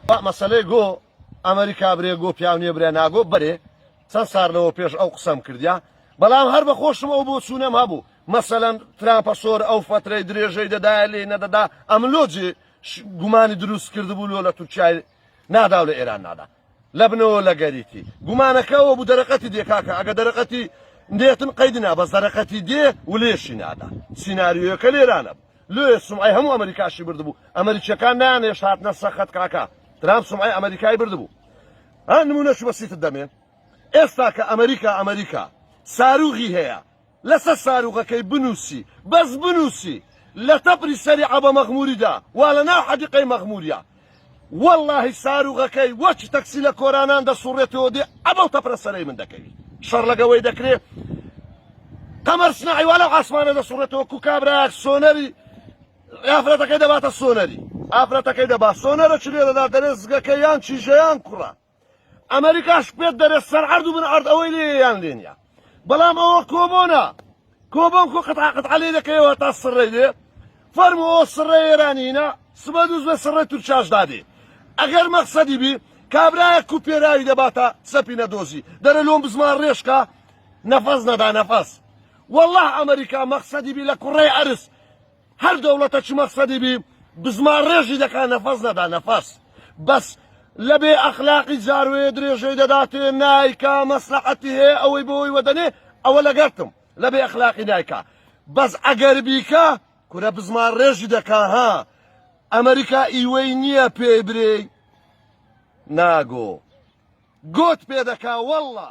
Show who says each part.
Speaker 1: مەسەلەی گۆ ئەمریکا برێ گۆ پیاونێ برێ ناگۆ بەرێ چەند سار لەوە پێش ئەو قسەم کردیا بەڵام هەر بە خۆشم ئەو بۆ چوونەم هەبوو مەسەلەن ترامپە سۆر ئەو فەترەی درێژەی دەدایە لێ نەدەدا ئەم لۆجێ گومانی دروست کردبوو لۆ لە تورکیای نادا و لە ئێران نادا لە بنەوە لە گەریتی گومانەکەەوە بوو دەرەقەتی دێکاکە ئەگە دەرەقەتی دێتن قەیدنا بەس دەرەقەتی دێ و لێشی نادا سیناریۆیەکە لێرانە لێ سومعی هەموو ئەمریکاشی بردبوو ئەمریکیەکان نانێ هاتنە سەخت کاکە ترامپ سومعی ئەمریکای بردبوو هەر نمونەش بەسیتت دەمێن ئێستا کە ئەمریکا ساروغی هەیە لەسەر ساروغەکەی بنووسی بەس بنووسی لە تەپری سەری عەبە مەغموریدا وا لە ناو حەدیقەی مەغموریە واللهی ساروغەکەی وەچ تەکسی لە کۆرانان دەسوڕێتەوە دێ ئەبەو تەپرە سەرەی من دەکەوی شەڕ لەگەوەی دەکرێت قەمەر سناعی وا لەو ئاسمانە دەسوڕێتەوە کو کابراک سۆنەری ئافرەتەکەی دەباتە سۆنەری ئافرەتەکەی دەبات سۆنەرە چ لێ دەدا دەرێت زگەکەیان چیژەیان کوڕە ئەمریکاش پێت دەرێت سەر عەرد و بن عەرد ئەوەی لێیان لێنە بەڵام ئەوە کۆبۆنە کۆبۆن کۆ قەتعا لێ دەکەیەوە تا سڕێ دێ فەرمەوە سڕێ ئێرانینە سبە دووز بە سڕێ تورکیاش دادێ ئەگەر مەقسەدی بی کابراایە کوپێراوی دەباتە سەپینە دۆزی دەرە لۆم بزمان ڕێشکە نەفەس نەدا نەفەس والله ئەمریکا مەقسەدی بی لە کوڕەی عەرز هەر دەوڵەتە چ مەقسەدی بی بزمان ڕێژی دەکا نەفەس نەدا نەفەس بەس لەبێ ئەخلاقی جاروێ درێژەی دەداتێ نایکا مەسلحەتی هەیە ئەوەی بۆی وەدەنێ ئەوە لەگەرتم لەبێ ئەخلاقی نایکا بەس ئەگەر بیکە کورە بزمان ڕێژی دەکا ها ئەمریکا ئیوەی نییە پێی برێ ناگۆ گۆت پێ دەکا وەڵڵا